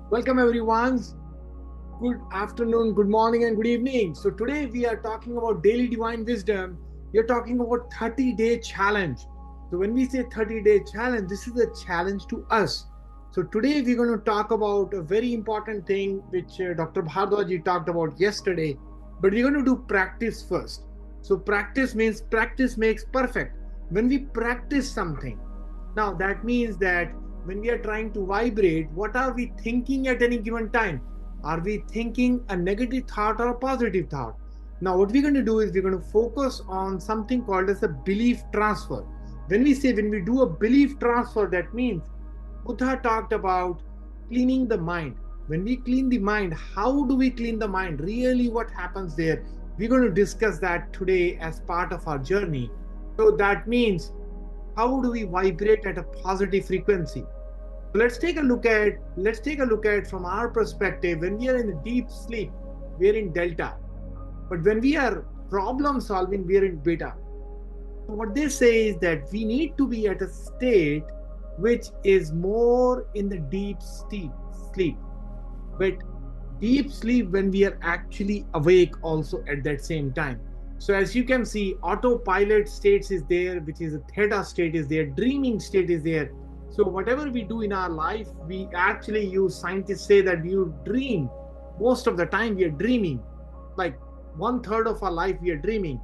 Welcome everyone. Good afternoon, good morning, and good evening. So today we are talking about daily divine wisdom. We are talking about 30-day challenge. So when we say 30-day challenge, this is a challenge to us. So today we're going to talk about a very important thing which Dr. Bhardwaj talked about yesterday. But we're going to do practice first. So practice means practice makes perfect. When we practice something, now that means that when we are trying to vibrate, what are we thinking at any given time? Are we thinking a negative thought or a positive thought? Now, what we're going to do is we're going to focus on something called as a belief transfer. When we do a belief transfer, that means Buddha talked about cleaning the mind. When we clean the mind, how do we clean the mind? Really, what happens there? We're going to discuss that today as part of our journey. So that means how do we vibrate at a positive frequency? So let's take a look at from our perspective. When we are in a deep sleep, we are in delta, but when we are problem solving, we are in beta. So what they say is that we need to be at a state which is more in the deep sleep, but deep sleep when we are actually awake also at that same time. So as you can see, autopilot states is there, which is a theta state is there, dreaming state is there. So whatever we do in our life, we actually use, scientists say that you dream. Most of the time we are dreaming, like one third of our life we are dreaming.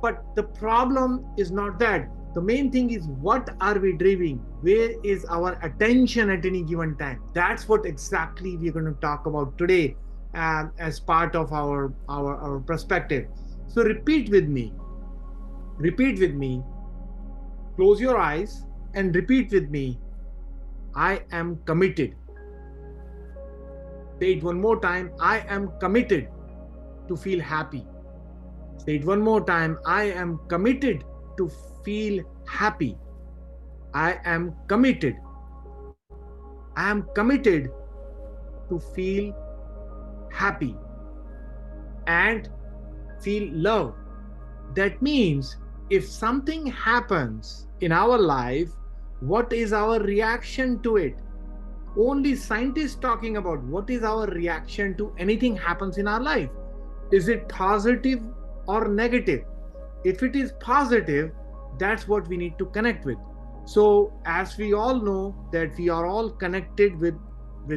But the problem is not that. The main thing is, what are we dreaming? Where is our attention at any given time? That's what exactly we're going to talk about today, as part of our perspective. So repeat with me. Repeat with me. Close your eyes and repeat with me. I am committed. Say it one more time. I am committed to feel happy. Say it one more time. I am committed to feel happy. I am committed. I am committed to feel happy and feel love. That means if something happens in our life, what is our reaction to it? Only scientists talking about what is our reaction to anything happens in our life. Is it positive or negative? If it is positive, that's what we need to connect with. So as we all know that we are all connected with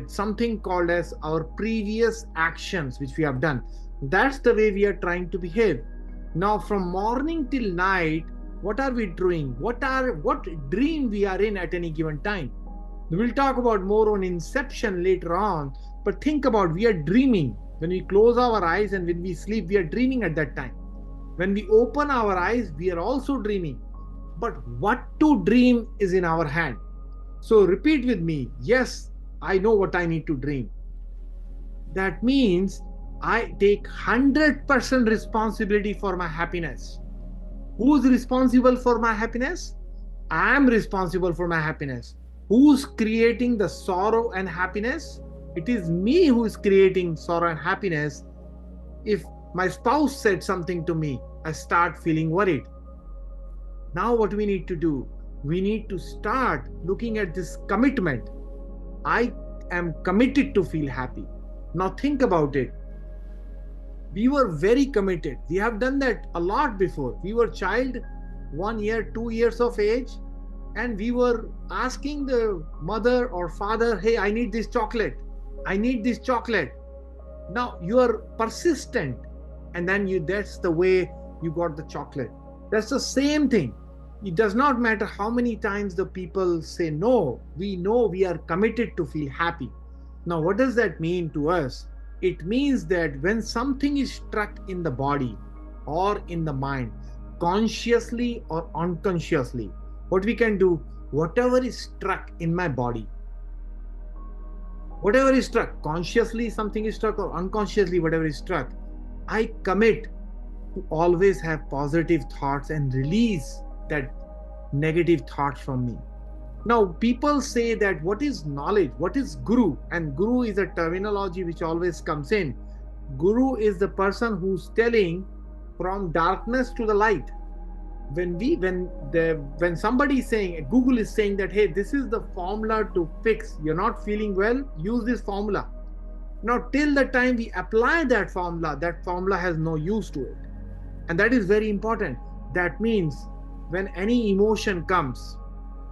something called as our previous actions which we have done. That's the way we are trying to behave. Now from morning till night, what are we doing? What dream we are in at any given time? We'll talk about more on inception later on, but think about, we are dreaming. When we close our eyes and when we sleep, we are dreaming at that time. When we open our eyes, we are also dreaming. But what to dream is in our hand. So repeat with me. Yes, I know what I need to dream. That means I take 100% responsibility for my happiness. Who's responsible for my happiness? I am responsible for my happiness. Who's creating the sorrow and happiness? It is me who is creating sorrow and happiness. If my spouse said something to me, I start feeling worried. Now, what we need to do? We need to start looking at this commitment. I am committed to feel happy. Now, think about it. We were very committed. We have done that a lot before. We were child, 1 year, 2 years of age, and we were asking the mother or father, hey, I need this chocolate. I need this chocolate. Now you are persistent, and then that's the way you got the chocolate. That's the same thing. It does not matter how many times the people say no. We know we are committed to feel happy. Now, what does that mean to us? It means that when something is struck in the body or in the mind, consciously or unconsciously, what we can do, whatever is struck in my body, whatever is struck, consciously something is struck or unconsciously whatever is struck, I commit to always have positive thoughts and release that negative thoughts from me. Now, people say that what is knowledge? What is guru? And guru is a terminology which always comes in. Guru is the person who's telling from darkness to the light. when somebody is saying, Google is saying that, hey, this is the formula to fix, you're not feeling well, use this formula. Now, till the time we apply that formula has no use to it. And that is very important. That means when any emotion comes,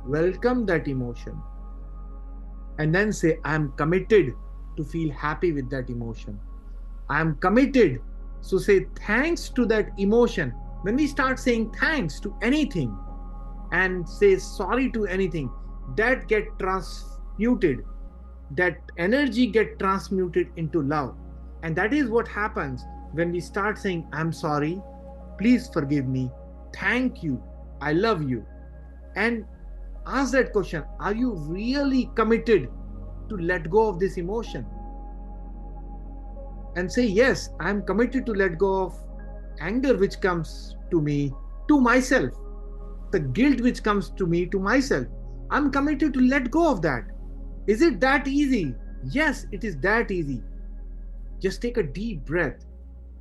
welcome that emotion. And then say, I'm committed to feel happy with that emotion. I'm committed. So say thanks to that emotion. When we start saying thanks to anything and say sorry to anything, that get transmuted. That energy get transmuted into love. And that is what happens when we start saying, I'm sorry, please forgive me, thank you, I love you. And ask that question, are you really committed to let go of this emotion? And say, yes, I'm committed to let go of anger which comes to me, to myself, the guilt which comes to me, to myself. I'm committed to let go of that. Is it that easy? Yes, it is that easy. Just take a deep breath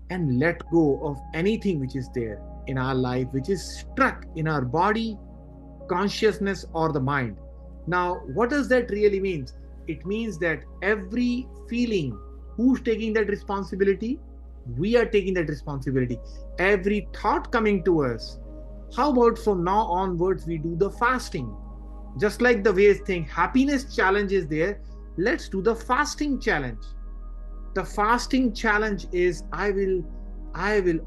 and let go of anything which is there in our life, which is stuck in our body, consciousness, or the mind. Now, what does that really mean? It means that every feeling, who's taking that responsibility? We are taking that responsibility. Every thought coming to us, how about from now onwards we do the fasting? Just like the way thing happiness challenge is there, let's do the fasting challenge. The fasting challenge is I will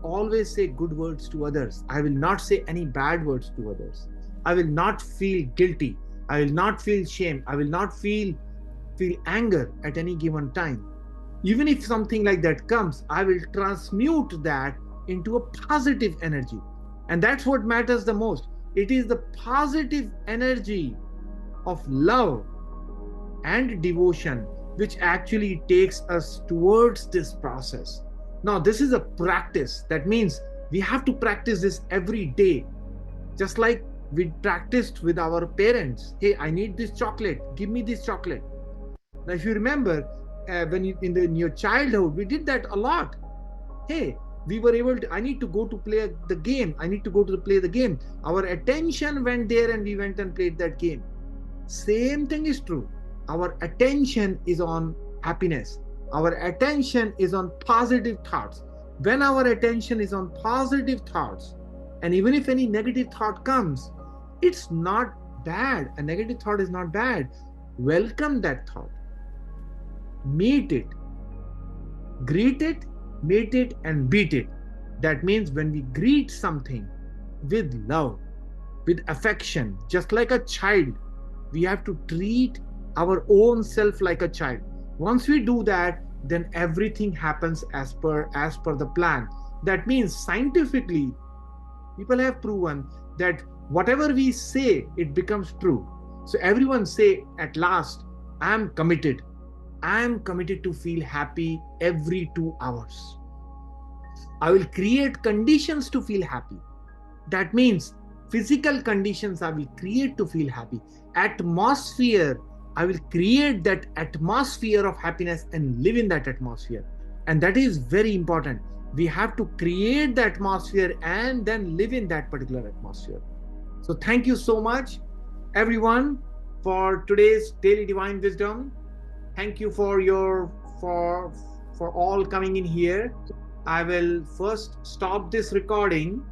always say good words to others. I will not say any bad words to others. I will not feel guilty. I will not feel shame. I will not feel anger at any given time. Even if something like that comes, I will transmute that into a positive energy. And that's what matters the most. It is the positive energy of love and devotion which actually takes us towards this process. Now, this is a practice. That means we have to practice this every day. Just like we practiced with our parents. Hey, I need this chocolate. Give me this chocolate. Now, if you remember, in your childhood, we did that a lot. Hey, we were able to, I need to go to play the game. I need to go to play the game. Our attention went there and we went and played that game. Same thing is true. Our attention is on happiness. Our attention is on positive thoughts. When our attention is on positive thoughts, and even if any negative thought comes, it's not bad. A negative thought is not bad. Welcome that thought. Meet it, greet it, meet it, and beat it. That means when we greet something with love, with affection, just like a child, we have to treat our own self like a child. Once we do that, then everything happens as per the plan. That means scientifically, people have proven that whatever we say, it becomes true. So everyone say at last, I am committed. I am committed to feel happy every 2 hours. I will create conditions to feel happy. That means physical conditions I will create to feel happy. Atmosphere, I will create that atmosphere of happiness and live in that atmosphere. And that is very important. We have to create the atmosphere and then live in that particular atmosphere. So thank you so much, everyone, for today's Daily Divine Wisdom. Thank you for all coming in here. I will first stop this recording